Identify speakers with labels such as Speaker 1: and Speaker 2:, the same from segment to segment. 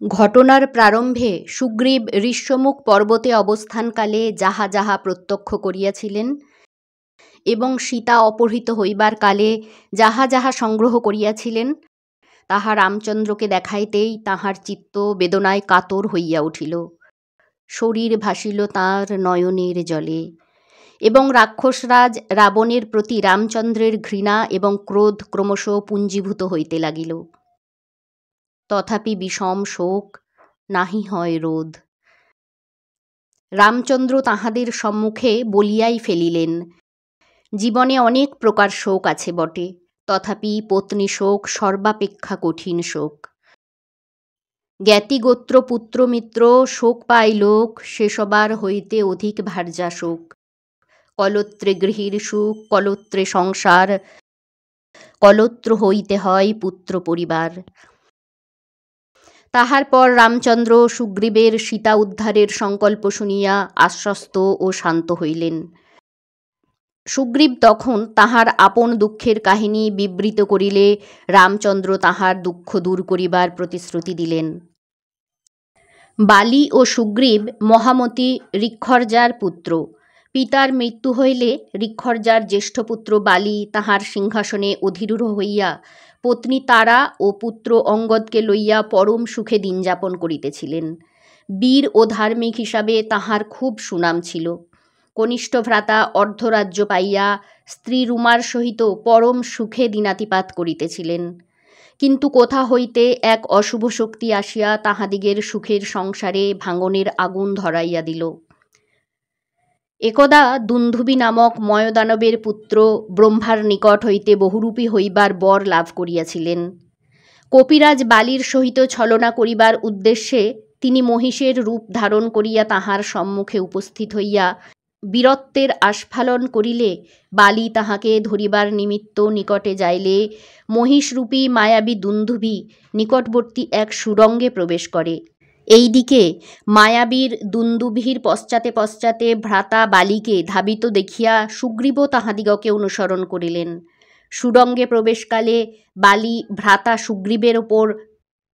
Speaker 1: ঘটনার প্রারম্ভে সুগ্রীব ঋষ্যমুখ পর্বতে অবস্থানকালে যাহা যাহা প্রত্যক্ষ করিয়াছিলেন এবং সীতা অপহৃত হইবার কালে যাহা যাহা সংগ্রহ করিয়াছিলেন, তাহা রামচন্দ্রকে দেখাইতেই তাঁহার চিত্ত বেদনায় কাতর হইয়া উঠিল। শরীর ভাসিল তাঁর নয়নের জলে এবং রাক্ষসরাজ রাবণের প্রতি রামচন্দ্রের ঘৃণা এবং ক্রোধ ক্রমশ পুঞ্জীভূত হইতে লাগিল। তথাপি বিষম শোক নাহি হয় রোধ। রামচন্দ্র তাঁহাদের সম্মুখে বলিয়াই ফেলিলেন, জীবনে অনেক প্রকার শোক আছে বটে, তথাপি পত্নী শোক সর্বাপেক্ষা কঠিন শোক। জ্ঞাতিগোত্র পুত্র মিত্র শোক পায় লোক, সে সবার হইতে অধিক ভার্যা শোক। কলত্রে গৃহীর সুখ, কলত্রে সংসার, কলত্র হইতে হয় পুত্র পরিবার। তাহার পর রামচন্দ্র সুগ্রীবের সীতা উদ্ধারের সংকল্প শুনিয়া আশ্বস্ত ও শান্ত হইলেন। সুগ্রীব তখন তাহার আপন দুঃখের কাহিনী বিবৃত করিলে রামচন্দ্র তাহার দুঃখ দূর করিবার প্রতিশ্রুতি দিলেন। বালি ও সুগ্রীব মহামতি ঋক্ষর্জার পুত্র। পিতার মৃত্যু হইলে ঋক্ষর্জার জ্যেষ্ঠ পুত্র বালি তাহার সিংহাসনে অধিরূঢ় হইয়া পত্নী তারা ও পুত্র অঙ্গদকে লইয়া পরম সুখে দিনযাপন করিতেছিলেন। বীর ও ধার্মিক হিসাবে তাহার খুব সুনাম ছিল। কনিষ্ঠ ভ্রাতা অর্ধরাজ্য পাইয়া স্ত্রী রুমার সহিত পরম সুখে দিনাতিপাত করিতেছিলেন। কিন্তু কোথা হইতে এক অশুভ শক্তি আসিয়া তাহাদিগের সুখের সংসারে ভাঙনের আগুন ধরাইয়া দিল। একদা দুন্ধুবি নামক ময়দানবের পুত্র ব্রহ্মার নিকট হইতে বহুরূপী হইবার বর লাভ করিয়াছিলেন। কপিরাজ বালির সহিত ছলনা করিবার উদ্দেশ্যে তিনি মহিষের রূপ ধারণ করিয়া তাহার সম্মুখে উপস্থিত হইয়া বীরত্বের আস্ফালন করিলে বালি তাহাকে ধরিবার নিমিত্ত নিকটে যাইলে মহিষরূপী মায়াবী দুন্ধুবি নিকটবর্তী এক সুড়ঙ্গে প্রবেশ করে। এইদিকে মায়াবীর দুন্দুভির পশ্চাতে পশ্চাতে ভ্রাতা বালিকে ধাবিত দেখিয়া সুগ্রীবও তাহাদিগকে অনুসরণ করিলেন। সুড়ঙ্গে প্রবেশকালে বালি ভ্রাতা সুগ্রীবের ওপর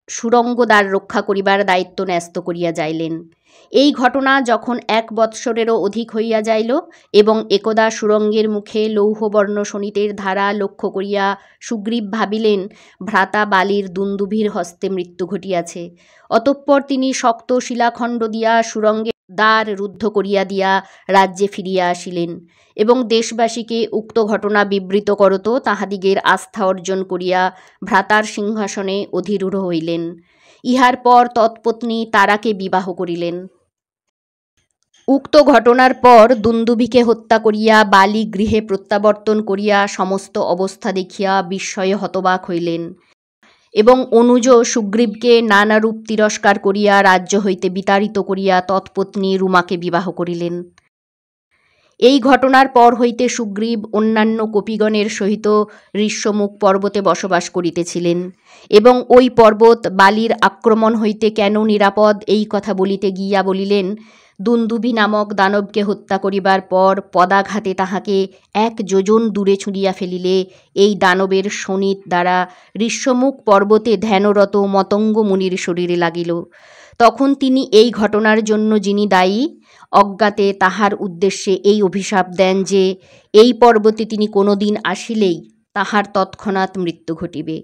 Speaker 1: সুড়ঙ্গদ্বার রক্ষা করিবার দায়িত্ব ন্যস্ত করিয়া যাইলেন। এই ঘটনা যখন 1 বৎসরেরও অধিক হইয়া যাইল এবং একদা সুড়ঙ্গের মুখে লৌহবর্ণ শোণিতের ধারা লক্ষ্য করিয়া সুগ্রীব ভাবিলেন ভ্রাতা বালির দুন্দুভির হস্তে মৃত্যু ঘটিয়াছে। অতঃপর তিনি শক্ত শিলাখণ্ড দিয়া সুড়ঙ্গের দ্বার রুদ্ধ করিয়া দিয়া রাজ্যে ফিরিয়া আসিলেন এবং দেশবাসীকে উক্ত ঘটনা বিবৃত করত তাহাদিগের আস্থা অর্জন করিয়া ভ্রাতার সিংহাসনে অধিরূঢ় হইলেন। ইহার পর তৎপত্নী তারাকে বিবাহ করিলেন। উক্ত ঘটনার পর দুন্দুভিকে হত্যা করিয়া বালি গৃহে প্রত্যাবর্তন করিয়া সমস্ত অবস্থা দেখিয়া বিস্ময়ে হতবাক হইলেন এবং অনুজ সুগ্রীবকে নানারূপ তিরস্কার করিয়া রাজ্য হইতে বিতাড়িত করিয়া তৎপত্নী রুমাকে বিবাহ করিলেন। এই ঘটনার পর হইতে সুগ্রীব অন্যান্য কপিগণের সহিত ঋষ্যমুখ পর্বতে বসবাস করিতেছিলেন এবং ওই পর্বত বালির আক্রমণ হইতে কেন নিরাপদ এই কথা বলিতে গিয়া বলিলেন, দুন্দুভি নামক দানবকে হত্যা করিবার পর পদাঘাতে তাহাকে 1 যোজন দূরে ছুঁড়িয়া ফেলিলে এই দানবের শোণিত দ্বারা ঋষ্যমুখ পর্বতে ধ্যানরত মতঙ্গ মুনির শরীরে লাগিল। তখন তিনি এই ঘটনার জন্য যিনি দায়ী অজ্ঞাতে তাহার উদ্দেশ্যে এই অভিশাপ দেন যে এই পর্বতে তিনি কোনোদিন আসিলেই তাহার তৎক্ষণাৎ মৃত্যু ঘটিবে।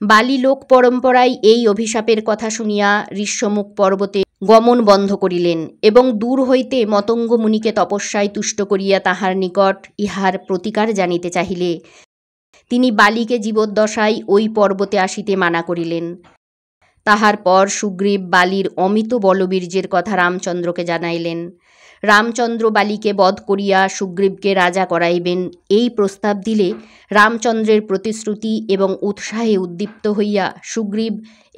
Speaker 1: বালি লোক পরম্পরায় এই অভিশাপের কথা শুনিয়া ঋষ্যমুখ পর্বতে গমন বন্ধ করিলেন এবং দূর হইতে মতঙ্গ মুনিকে তপস্যায় তুষ্ট করিয়া তাহার নিকট ইহার প্রতিকার জানিতে চাহিলে তিনি বালিকে জীবদ্দশায় ওই পর্বতে আসিতে মানা করিলেন। তাহার পর সুগ্রীব বালির অমিত বলবীর্যের কথা রামচন্দ্রকে জানাইলেন। রামচন্দ্র বালিকে বধ করিয়া সুগ্রীবকে রাজা করাইবেন এই প্রস্তাব দিলে রামচন্দ্রের প্রতিশ্রুতি এবং উৎসাহে উদ্দীপ্ত হইয়া সুগ্রীব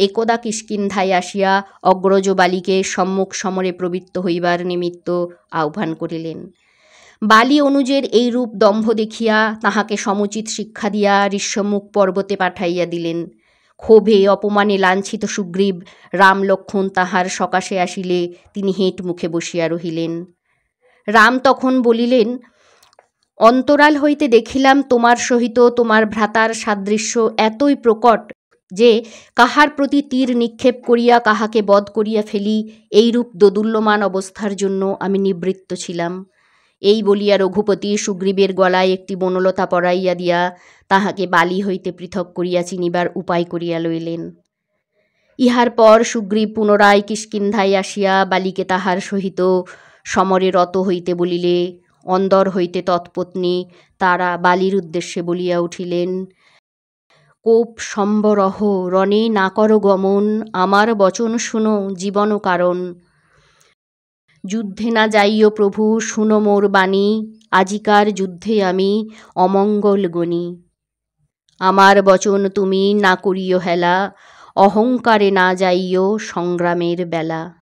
Speaker 1: একদা কিষ্কিন্ধায় আসিয়া অগ্রজ বালিকে সম্মুখ সমরে প্রবৃত্ত হইবার নিমিত্ত আহ্বান করিলেন। বালি অনুজের এইরূপ দম্ভ দেখিয়া তাহাকে সমুচিত শিক্ষা দিয়া ঋষ্যমুখ পর্বতে পাঠাইয়া দিলেন। ক্ষোভে অপমানে লাঞ্ছিত সুগ্রীব রাম লক্ষ্মণ তাহার সকাশে আসিলে তিনি হেঁট মুখে বসিয়া রহিলেন। রাম তখন বলিলেন, অন্তরাল হইতে দেখিলাম তোমার সহিত তোমার ভ্রাতার সাদৃশ্য এতই প্রকট যে কাহার প্রতি তীর নিক্ষেপ করিয়া কাহাকে বধ করিয়া ফেলি, এইরূপ দোদুল্যমান অবস্থার জন্য আমি নিবৃত্ত ছিলাম। এই বলিয়া রঘুপতি সুগ্রীবের গলায় একটি বনলতা পরাইয়া দিয়া তাহাকে বালি হইতে পৃথক করিয়া চিনিবার উপায় করিয়া লইলেন। ইহার পর সুগ্রীব পুনরায় কিষ্কিন্ধায় আসিয়া বালিকে তাহার সহিত সমরে রত হইতে বলিলে অন্দর হইতে তৎপত্নী তারা বালির উদ্দেশ্যে বলিয়া উঠিলেন, কোপ সম্বরহ রণে না কর গমন, আমার বচন শুনো জীবন কারণ। যুদ্ধে না যাইও প্রভু শুনো মোর বাণী, আজিকার যুদ্ধে আমি অমঙ্গল গণি। আমার বচন তুমি না করিও হেলা, অহংকারে না যাইও সংগ্রামের বেলা।